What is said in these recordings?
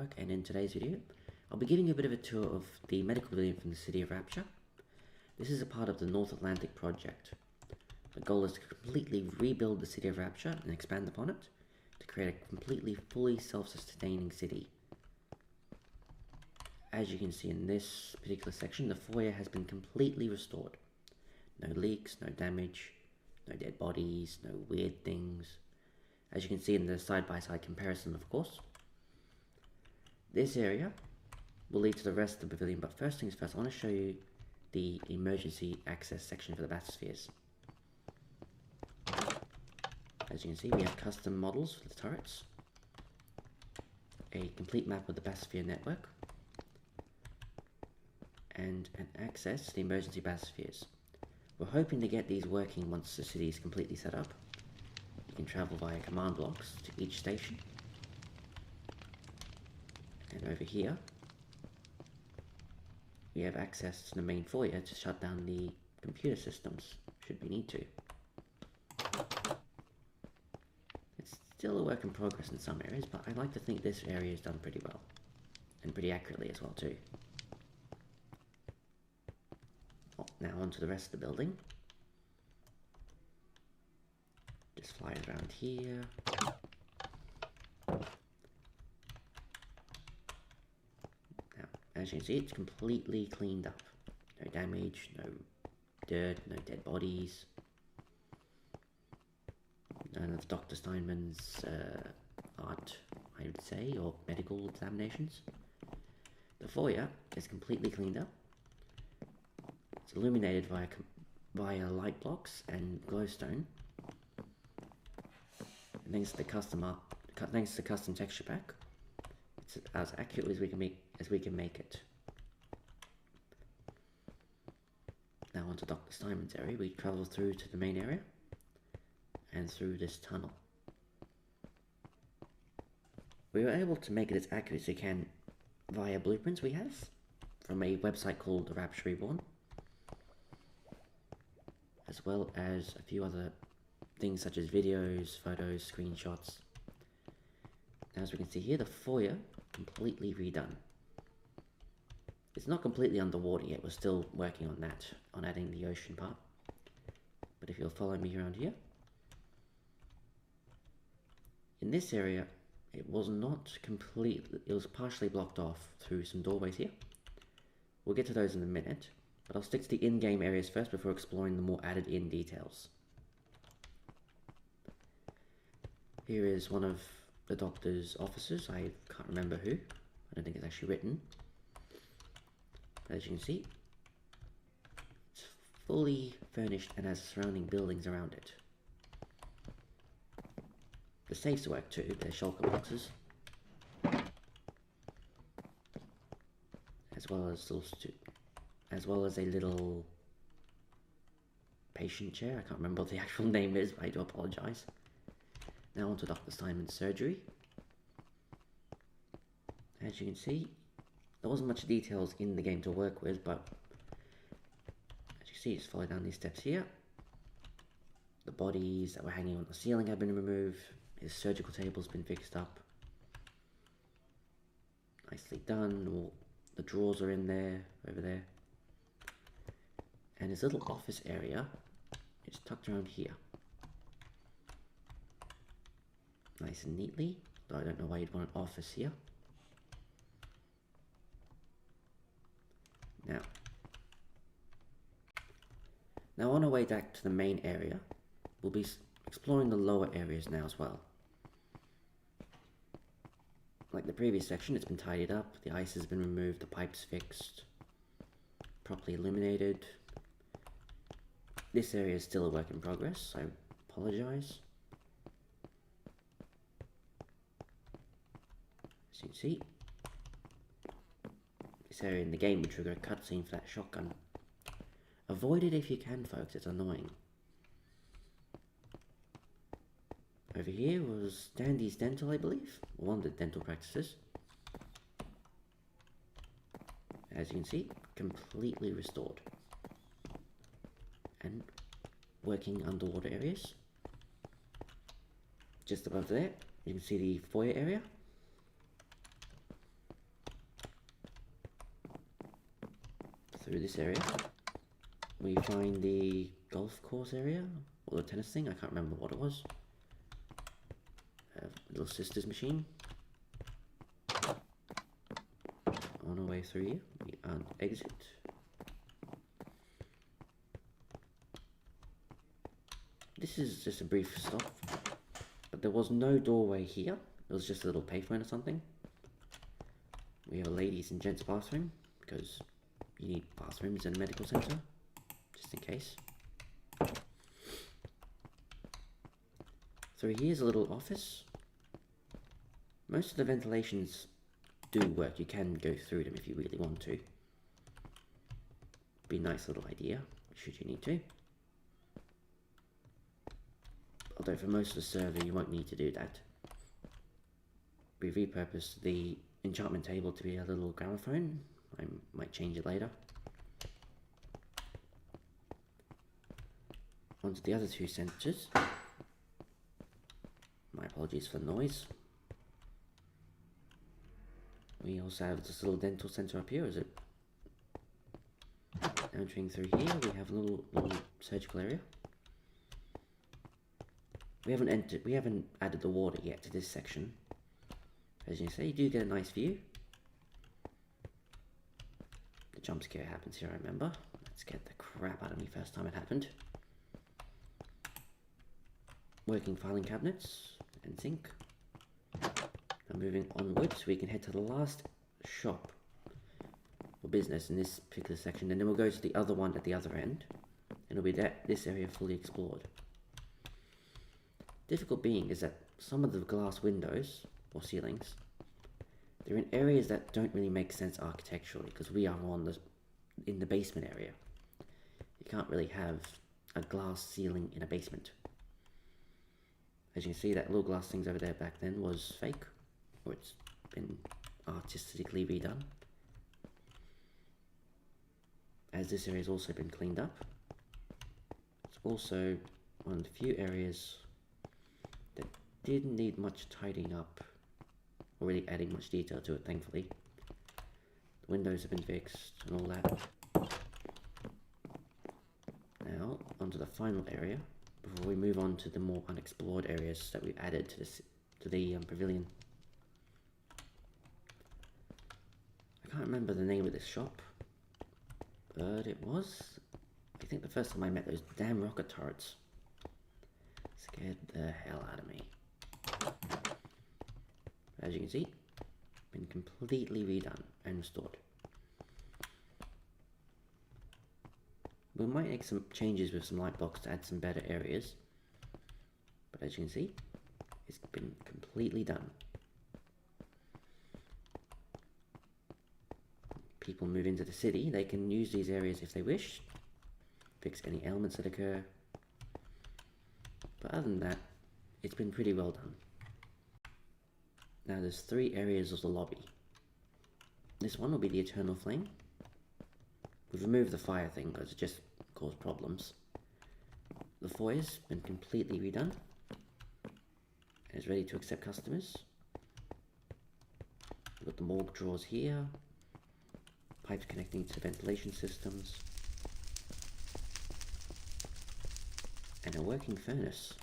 Network, and in today's video I'll be giving you a bit of a tour of the medical pavilion from the city of Rapture. This is a part of the North Atlantic project. The goal is to completely rebuild the city of Rapture and expand upon it to create a completely fully self-sustaining city. As you can see in this particular section, the foyer has been completely restored. No leaks, no damage, no dead bodies, no weird things. As you can see in the side-by-side comparison, of course. This area will lead to the rest of the pavilion, but first things first, I want to show you the emergency access section for the bathyspheres. As you can see, we have custom models for the turrets, a complete map of the bathysphere network, and an access to the emergency bathyspheres. We're hoping to get these working once the city is completely set up. You can travel via command blocks to each station. And over here, we have access to the main foyer to shut down the computer systems, should we need to. It's still a work in progress in some areas, but I like to think this area is done pretty well. And pretty accurately as well too. Now onto the rest of the building. Just flies around here. Now, as you can see, it's completely cleaned up. No damage, no dirt, no dead bodies. None of Dr. Steinman's art, I would say, or medical examinations. The foyer is completely cleaned up. It's illuminated via light blocks and glowstone. And thanks to the custom texture pack, it's as accurate as we can make it. Now onto Dr. Steinman's area. We travel through to the main area and through this tunnel. We were able to make it as accurate as we can via blueprints we have from a website called The Rapture Reborn, as well as a few other things such as videos, photos, screenshots. Now, as we can see here, the foyer completely redone. It's not completely underwater yet, we're still working on that, on adding the ocean part. But if you'll follow me around here, in this area, it was not completely, it was partially blocked off through some doorways here. We'll get to those in a minute. But I'll stick to the in-game areas first before exploring the more added-in details. Here is one of the doctor's offices. I can't remember who. I don't think it's actually written. As you can see, it's fully furnished and has surrounding buildings around it. The safes work too. They're shulker boxes. As well as a little patient chair. I can't remember what the actual name is, but I do apologize. Now onto Dr. Steinman's surgery. As you can see, there wasn't much details in the game to work with, but as you see, just follow down these steps here. The bodies that were hanging on the ceiling have been removed. His surgical table's been fixed up. Nicely done. All the drawers are in there, over there. And his little office area is tucked around here. Nice and neatly, though I don't know why you'd want an office here. Now on our way back to the main area, we'll be exploring the lower areas now as well. Like the previous section, it's been tidied up, the ice has been removed, the pipes fixed, properly illuminated. This area is still a work in progress, I apologize. As you can see, this area in the game would trigger a cutscene for that shotgun. Avoid it if you can, folks, it's annoying. Over here was Dandy's Dental, I believe, one of the dental practices. As you can see, completely restored. And working underwater areas. Just above there, you can see the foyer area. through this area, we find the golf course area, or the tennis thing, I can't remember what it was. Little sister's machine. On our way through here, we exit. This is just a brief stop, but there was no doorway here. It was just a little payphone or something. We have a ladies and gents bathroom, because you need bathrooms in a medical center, just in case. Through here's a little office. Most of the ventilations do work. You can go through them if you really want to. Be a nice little idea, should you need to. Although for most of the server you won't need to do that. We repurposed the enchantment table to be a little gramophone. I might change it later. Onto the other two centers. My apologies for the noise. We also have this little dental center up here. Is it? Entering through here, we have a little surgical area. We haven't added the water yet to this section. As you can see, you do get a nice view. The jump scare happens here, I remember. That scared the crap out of me first time it happened. Working filing cabinets and sink. Now moving onwards, we can head to the last shop or business in this particular section, and then we'll go to the other one at the other end, and it'll be this area fully explored. Difficult being is that some of the glass windows or ceilings, they're in areas that don't really make sense architecturally, because we are in the basement area. You can't really have a glass ceiling in a basement. As you can see, that little glass things over there back then was fake, or it's been artistically redone. As this area has also been cleaned up. It's also one of the few areas that didn't need much tidying up, or really adding much detail to it, thankfully. The windows have been fixed and all that. Now, onto the final area, before we move on to the more unexplored areas that we've added to the pavilion. I can't remember the name of this shop, but it was, I think the first time I met those damn rocket turrets. Scared the hell out of me. As you can see, been completely redone and restored. We might make some changes with some light blocks to add some better areas, but as you can see, it's been completely done. People move into the city, they can use these areas if they wish, fix any ailments that occur, but other than that, it's been pretty well done. Now there's 3 areas of the lobby. This one will be the Eternal Flame. We've removed the fire thing because it just caused problems. The foyer's been completely redone and is ready to accept customers. We've got the morgue drawers here, pipes connecting to ventilation systems, and a working furnace.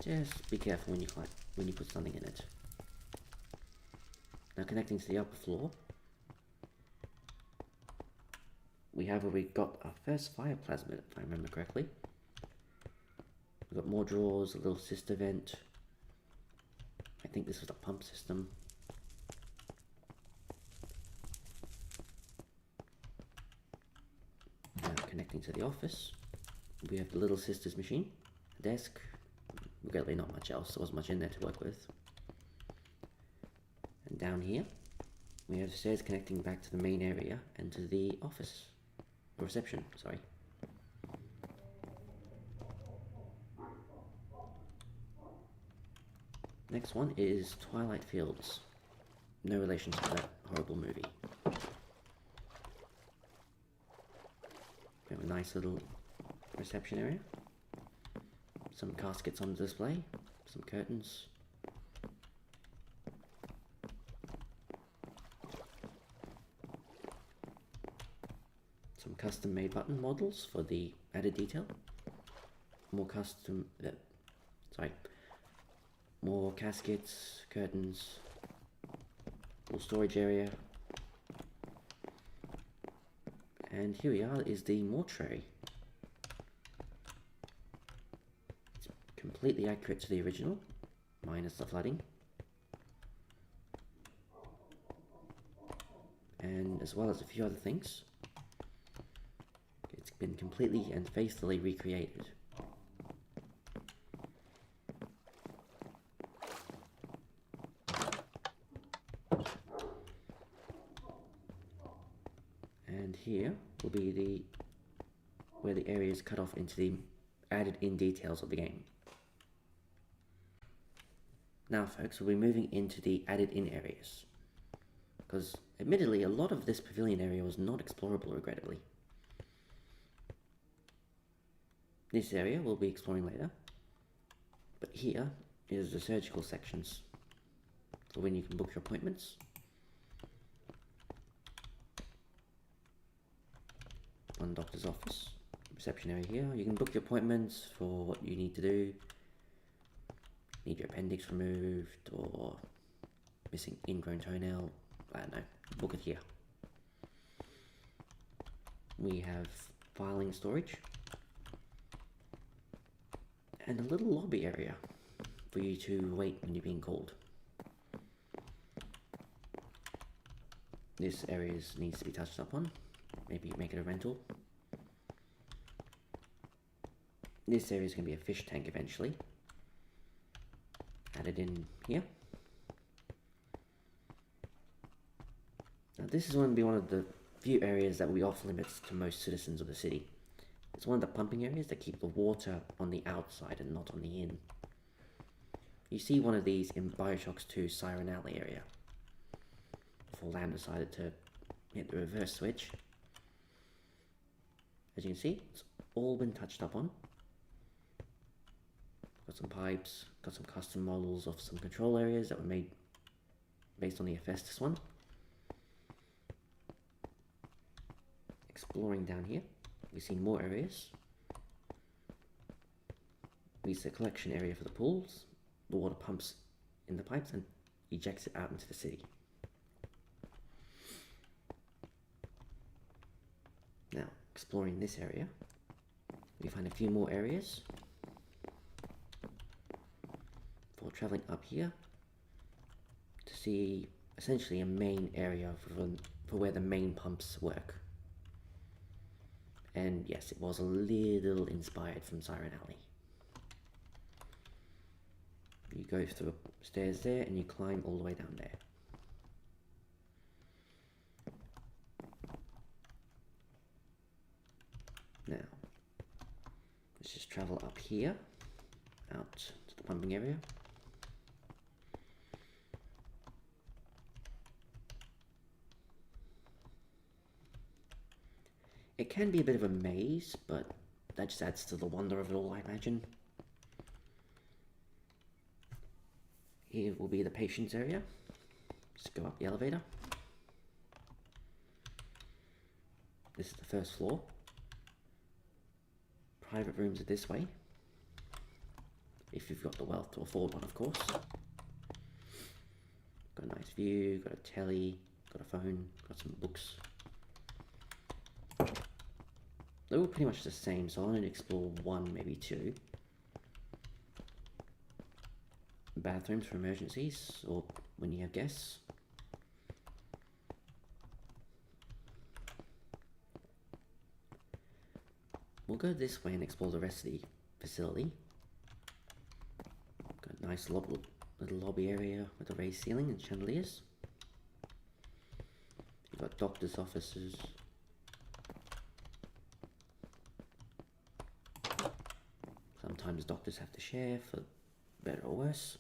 Just be careful when you put something in it. Now connecting to the upper floor, we have where we got our first fire plasmid, if I remember correctly. We've got more drawers, a little sister vent. I think this was a pump system. Now connecting to the office, we have the little sister's machine, a desk. Regrettably not much else, there wasn't much in there to work with. And down here, we have stairs connecting back to the main area and to the office, or reception, sorry. Next one is Twilight Fields. No relation to that horrible movie. We have a nice little reception area. Some caskets on display, some curtains, custom-made button models for the added detail. More more caskets, curtains, little storage area. And here we are is the mortuary. It's completely accurate to the original, minus the flooding. And as well as a few other things. It's been completely and faithfully recreated. And here will be where the area is cut off into the added in details of the game. Now folks, we'll be moving into the added in areas, because admittedly a lot of this pavilion area was not explorable, regrettably. This area we'll be exploring later, but here is the surgical sections for when you can book your appointments. One doctor's office, reception area here. You can book your appointments for what you need to do. Need your appendix removed or missing ingrown toenail. I don't know. Book it here. We have filing storage and a little lobby area for you to wait when you're being called. This area needs to be touched up on. Maybe make it a rental. This area is going to be a fish tank eventually. Added in here. Now this is going to be one of the few areas that will be off limits to most citizens of the city. It's one of the pumping areas that keep the water on the outside and not on the in. You see one of these in BioShock's 2 Siren Alley area, before Lamb decided to hit the reverse switch. As you can see, it's all been touched up on. Got some pipes, got some custom models of some control areas that were made based on the Hephaestus one. Exploring down here, we see more areas. We see a collection area for the pools. The water pumps in the pipes and ejects it out into the city. Now, exploring this area, we find a few more areas for traveling up here to see essentially a main area for where the main pumps work. And yes, it was a little inspired from Siren Alley. You go through the stairs there and you climb all the way down there. Now, let's just travel up here, out to the pumping area. It can be a bit of a maze, but that just adds to the wonder of it all, I imagine. Here will be the patient's area. Just go up the elevator. This is the first floor. Private rooms are this way, if you've got the wealth to afford one, of course. Got a nice view, got a telly, got a phone, got some books. They're all pretty much the same, so I want to explore one, maybe two. Bathrooms for emergencies, or when you have guests. We'll go this way and explore the rest of the facility. Got a nice little lobby area with a raised ceiling and chandeliers. You've got doctors' offices. Sometimes doctors have to share, for better or worse.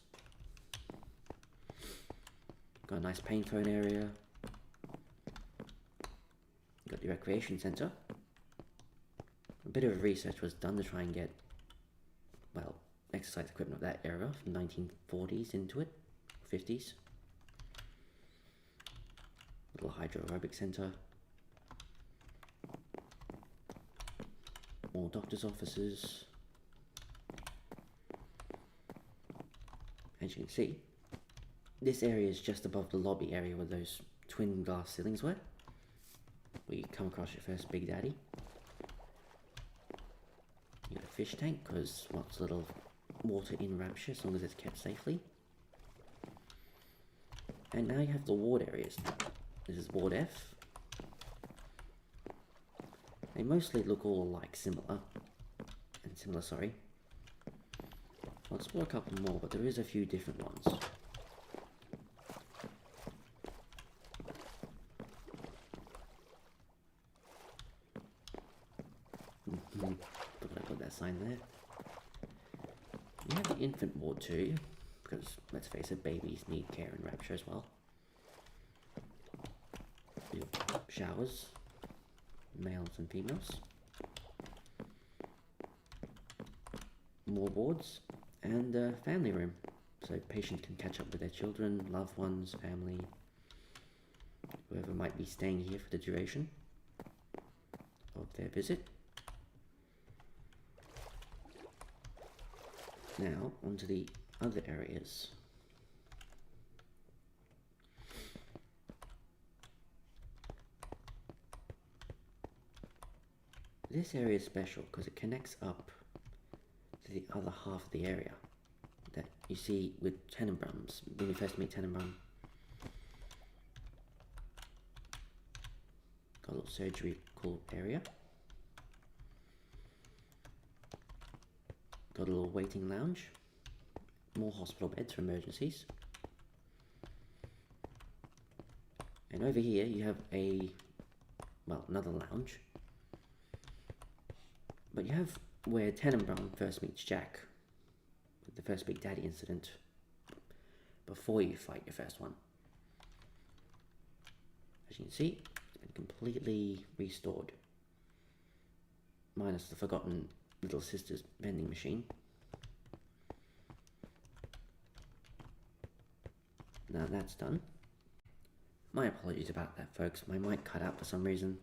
Got a nice pain phone area. Got the recreation centre. A bit of research was done to try and get, well, exercise equipment of that era from 1940s into it, 50s. Little hydro aerobic centre. more doctor's offices. As you can see, this area is just above the lobby area where those twin glass ceilings were, where you come across your first Big Daddy. You got a fish tank, because lots of little water in Rapture as long as it's kept safely. And now you have the ward areas. This is Ward F. They mostly look all like similar. I'll explore a couple more, but there is a few different ones. Forgot I put that sign there. You have the infant ward too, because let's face it, babies need care in Rapture as well. Your showers, males and females. More wards, and a family room, so patients can catch up with their children, loved ones, family, whoever might be staying here for the duration of their visit. Now, onto the other areas. This area is special because it connects up to the other half of the area that you see with Tenenbaums. When you first meet Tenenbaum, got a little surgical area. Got a little waiting lounge. More hospital beds for emergencies. And over here you have another lounge. But you have where Tenenbaum first meets Jack, with the first Big Daddy incident, before you fight your first one. As you can see, it's been completely restored. Minus the forgotten little sister's vending machine. Now that's done. My apologies about that, folks. My mic cut out for some reason.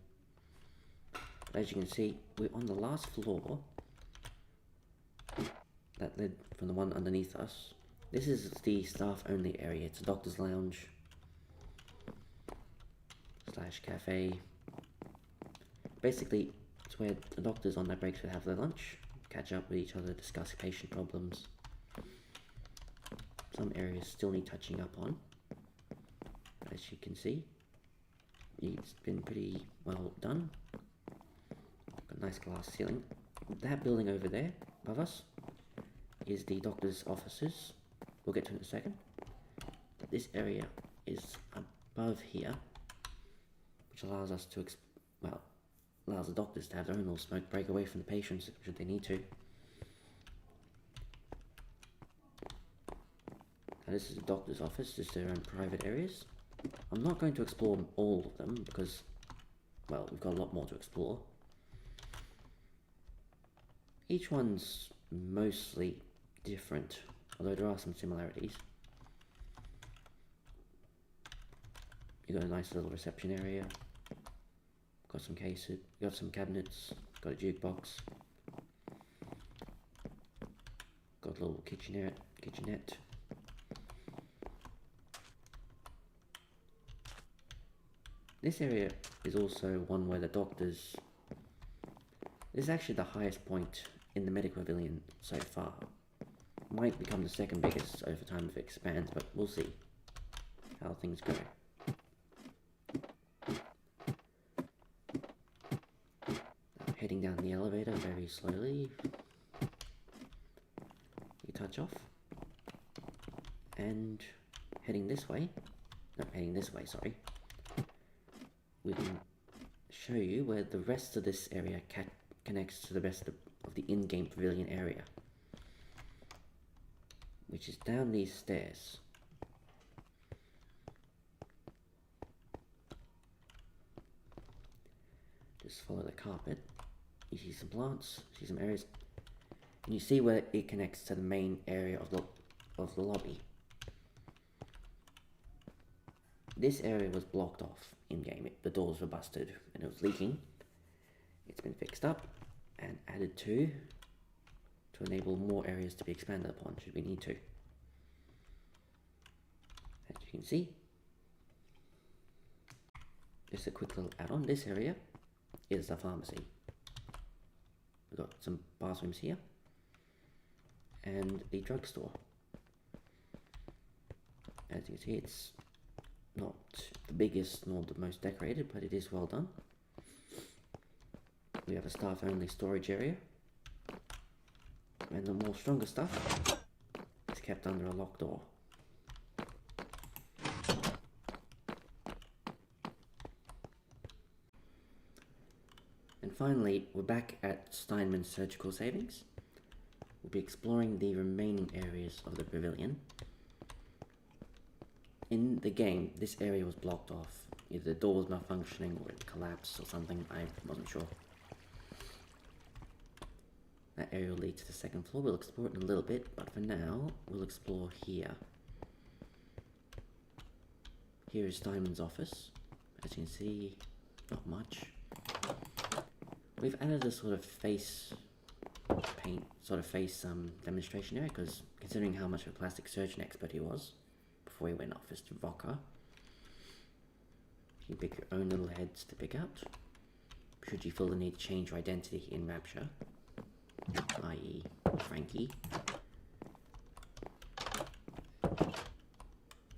But as you can see, we're on the last floor that led from the one underneath us. This is the staff only area. It's a doctor's lounge / cafe. Basically, it's where the doctors on their breaks would have their lunch, catch up with each other, discuss patient problems. Some areas still need touching up on. As you can see, it's been pretty well done. Got a nice glass ceiling. That building over there, above us, is the doctor's offices. We'll get to it in a second. But this area is above here, which allows us to, allows the doctors to have their own little smoke break away from the patients should they need to. Now this is the doctor's office, just their own private areas. I'm not going to explore all of them because, we've got a lot more to explore. Each one's mostly different, although there are some similarities. You got a nice little reception area. Got some cases, got some cabinets, got a jukebox. Got a little kitchenette. This area is also one where the doctors... This is actually the highest point in the medical pavilion so far. Might become the second biggest over time if it expands, but we'll see how things go. Heading down the elevator very slowly. You touch off. And heading this way, sorry. We can show you where the rest of this area connects to the rest of the in-game pavilion area, which is down these stairs. Just follow the carpet. You see some plants, see some areas, and you see where it connects to the main area of the lobby. This area was blocked off in-game. The doors were busted and it was leaking. It's been fixed up, and added to enable more areas to be expanded upon should we need to. As you can see, just a quick little add-on, this area is a pharmacy. We've got some bathrooms here and a drugstore. As you can see, it's not the biggest nor the most decorated, but it is well done. We have a staff-only storage area, and the more stronger stuff is kept under a locked door. And finally, we're back at Steinman's surgical savings. We'll be exploring the remaining areas of the pavilion. In the game, this area was blocked off. Either the door was malfunctioning or it collapsed or something, I wasn't sure. That area will lead to the second floor. We'll explore it in a little bit, but for now, we'll explore here. Here is Steinman's office. As you can see, not much. We've added a sort of face paint, demonstration area, because considering how much of a plastic surgeon expert he was before he went off his vodka, you pick your own little heads to pick out, should you feel the need to change your identity in Rapture, i.e. Frankie.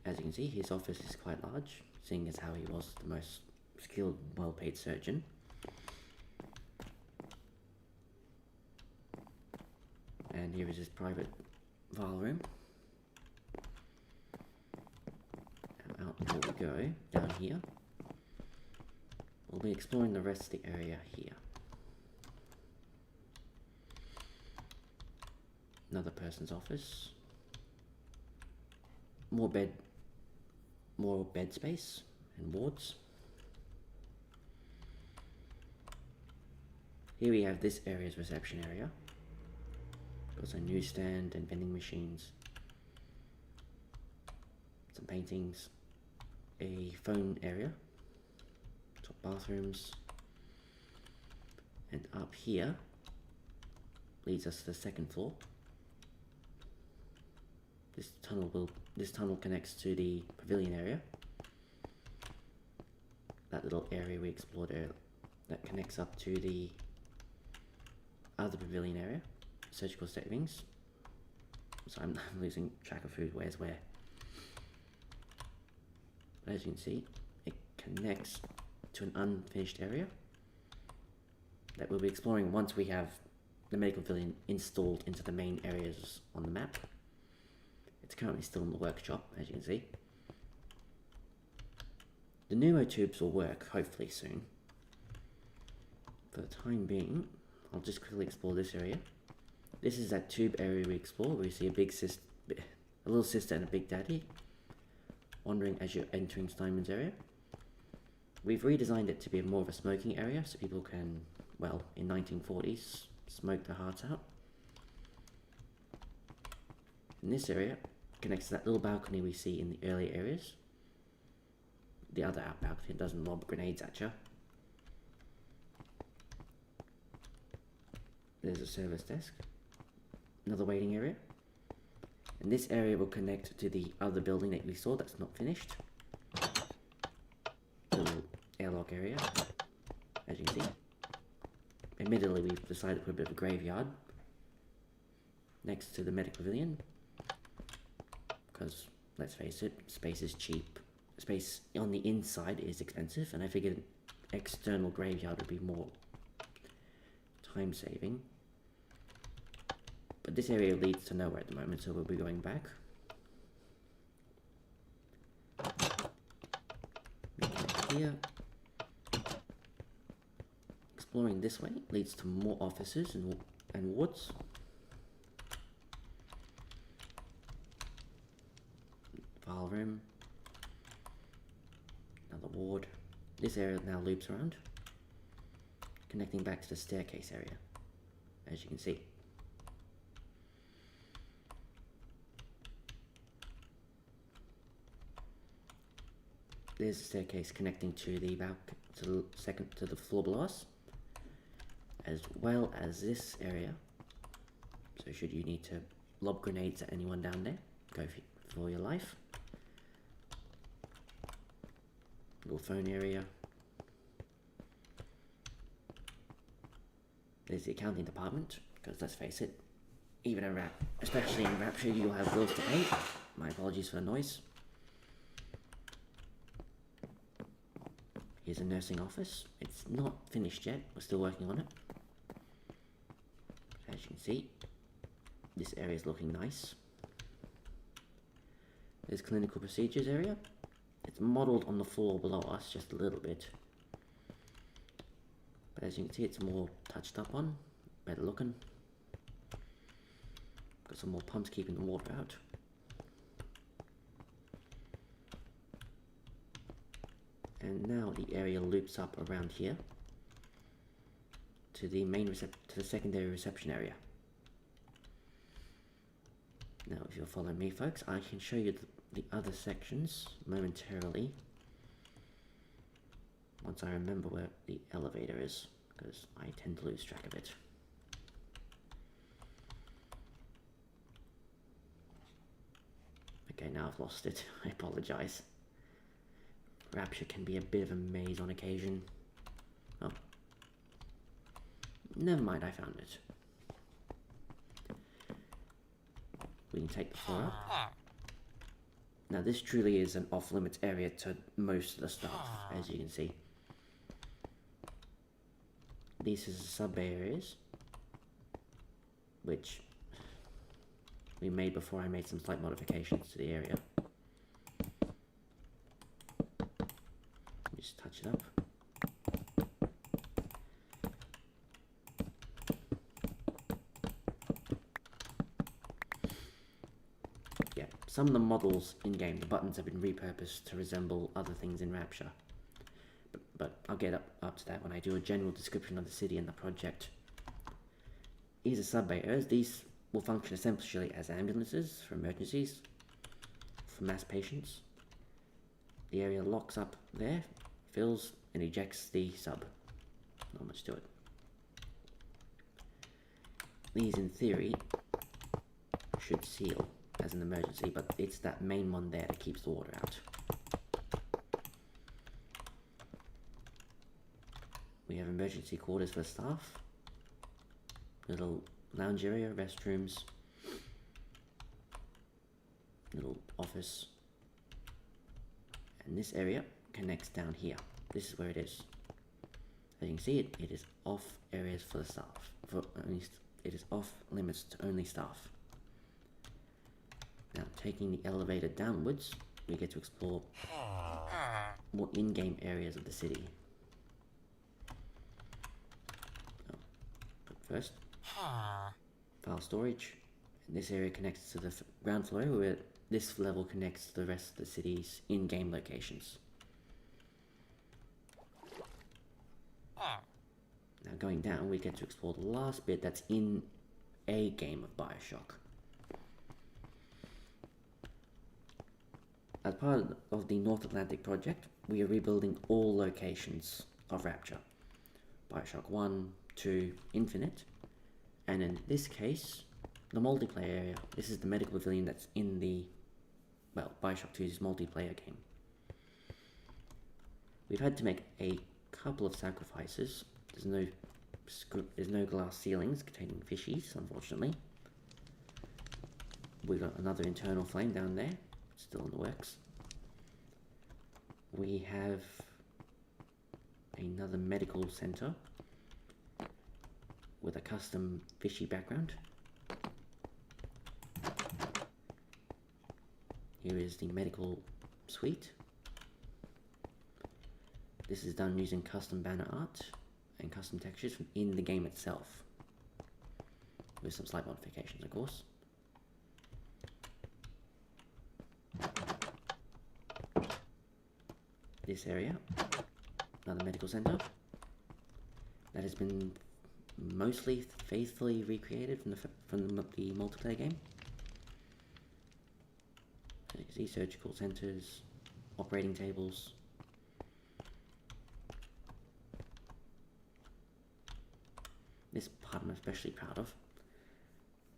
As you can see, his office is quite large, seeing as how he was the most skilled, well-paid surgeon. And here is his private file room. And out here we go, down here. We'll be exploring the rest of the area here. Another person's office. More bed space and wards. Here we have this area's reception area. Got a newsstand and vending machines, some paintings, a phone area, top bathrooms, and up here leads us to the second floor. This tunnel connects to the pavilion area. That little area we explored earlier, that connects up to the other pavilion area. Surgical savings. So I'm losing track of where's where. As you can see, it connects to an unfinished area that we'll be exploring once we have the medical pavilion installed into the main areas on the map. It's currently still in the workshop, as you can see. The pneumo tubes will work, hopefully soon. For the time being, I'll just quickly explore this area. This is that tube area we explore, where we see a little sister and a big daddy wandering as you're entering Steinman's area. We've redesigned it to be more of a smoking area, so people can, well, in 1940s, smoke their hearts out. And this area connects to that little balcony we see in the earlier areas. The other out balcony doesn't lob grenades at you. There's a service desk. Another waiting area. And this area will connect to the other building that we saw that's not finished. Little airlock area, as you can see. Admittedly, we've decided to put a bit of a graveyard next to the medical pavilion, because, let's face it, space is cheap. Space on the inside is expensive, and I figured an external graveyard would be more time-saving. But this area leads to nowhere at the moment, so we'll be going back. Here. Exploring this way leads to more offices and wards. File room. Another ward. This area now loops around, connecting back to the staircase area, as you can see. There's a staircase connecting to the floor below us. as well as this area. So should you need to lob grenades at anyone down there, go for your life. Little phone area. There's the accounting department, because let's face it, even especially in Rapture, you'll have bills to pay. My apologies for the noise. Here's a nursing office. It's not finished yet, we're still working on it. As you can see, this area is looking nice. There's clinical procedures area. It's modelled on the floor below us just a little bit. But as you can see, it's more touched up on, better looking. Got some more pumps keeping the water out. And now the area loops up around here to the to the secondary reception area. Now, if you'll follow me, folks, I can show you the other sections momentarily once I remember where the elevator is, because I tend to lose track of it. Okay, now I've lost it. I apologize. Rapture can be a bit of a maze on occasion. Oh. Never mind, I found it. We can take the floor up. Now this truly is an off-limits area to most of the staff, as you can see. These are the sub-bay areas, which we made before I made some slight modifications to the area. Just touch it up. Yeah, some of the models in-game, the buttons have been repurposed to resemble other things in Rapture. But I'll get up to that when I do a general description of the city and the project. These are sub-bay areas. These will function essentially as ambulances for emergencies, for mass patients. The area locks up there, fills and ejects the sub. Not much to it. These, in theory, should seal as an emergency, but it's that main one there that keeps the water out. We have emergency quarters for staff, little lounge area, restrooms, little office, and this area connects down here. This is where it is. As you can see, it is off areas for the staff. It is off limits to only staff. Now, taking the elevator downwards, we get to explore more in-game areas of the city. But first, file storage. And this area connects to the ground floor, where this level connects to the rest of the city's in-game locations. Now going down, we get to explore the last bit that's in a game of BioShock. As part of the North Atlantic project, we are rebuilding all locations of Rapture. BioShock 1, 2, Infinite, and in this case, the multiplayer area. This is the medical pavilion that's in the, well, BioShock 2's multiplayer game. We've had to make a couple of sacrifices. There's no glass ceilings containing fishies, unfortunately. We've got another internal flame down there, still in the works. We have another medical center with a custom fishy background. Here is the medical suite. This is done using custom banner art and custom textures from in the game itself, with some slight modifications, of course. This area, another medical center, that has been mostly faithfully recreated from the multiplayer game. As you can see, surgical centers, operating tables. part I'm especially proud of.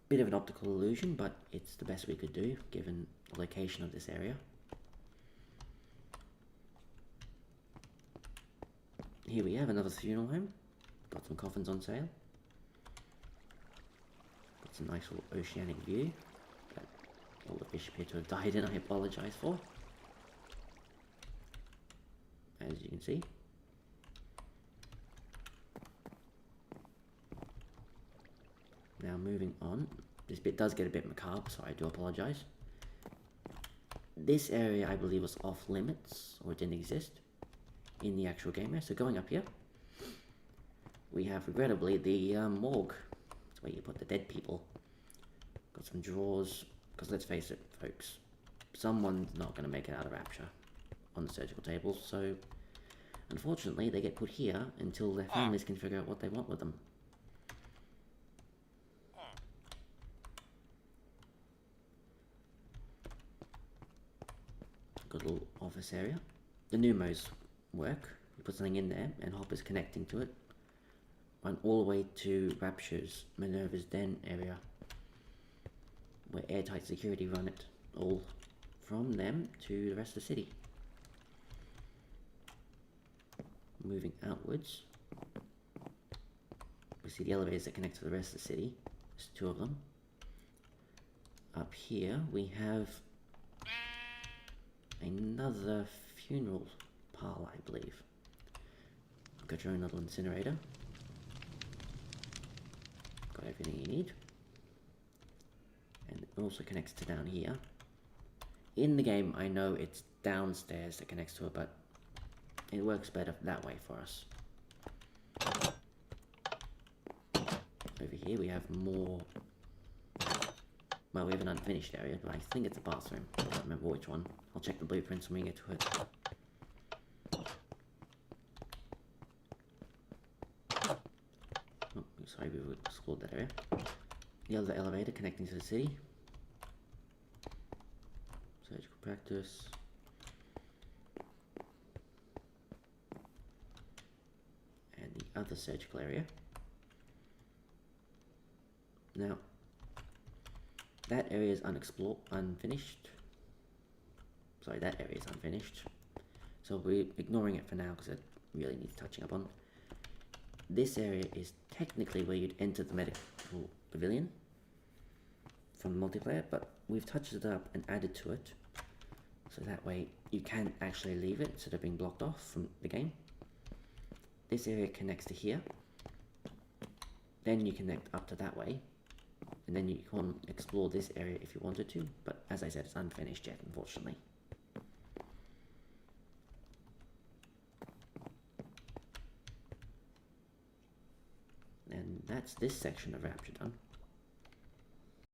Bit of an optical illusion, but it's the best we could do given the location of this area. Here we have another funeral home. Got some coffins on sale. Got some nice little oceanic view that all the fish appear to have died in, I apologise for. As you can see. Now moving on, this bit does get a bit macabre, so I do apologise. This area I believe was off limits, or it didn't exist in the actual game area. So going up here, we have regrettably the morgue. That's where you put the dead people. Got some drawers, because let's face it folks, someone's not going to make it out of Rapture on the surgical tables, so unfortunately they get put here until their families can figure out what they want with them. Got a little office area. The pneumos work. You put something in there and Hopper's connecting to it. Run all the way to Rapture's Minerva's Den area, where airtight security run it all from them to the rest of the city. Moving outwards, we see the elevators that connect to the rest of the city. There's two of them. Up here we have another funeral parlor, I believe. Got your own little incinerator. Got everything you need. And it also connects to down here. In the game, I know it's downstairs that connects to it, but it works better that way for us. Over here we have more... Well, we have an unfinished area, but I think it's a bathroom. I don't remember which one. I'll check the blueprints when we get to it. Oh, sorry, we explored that area. The other elevator connecting to the city. Surgical practice. And the other surgical area. Now, that area is unfinished. Sorry, that area is unfinished. So we're ignoring it for now because it really needs touching up on. This area is technically where you'd enter the medical pavilion from the multiplayer, but we've touched it up and added to it. So that way you can actually leave it instead of being blocked off from the game. This area connects to here. Then you connect up to that way. And then you can explore this area if you wanted to, but as I said, it's unfinished yet, unfortunately. And that's this section of Rapture done.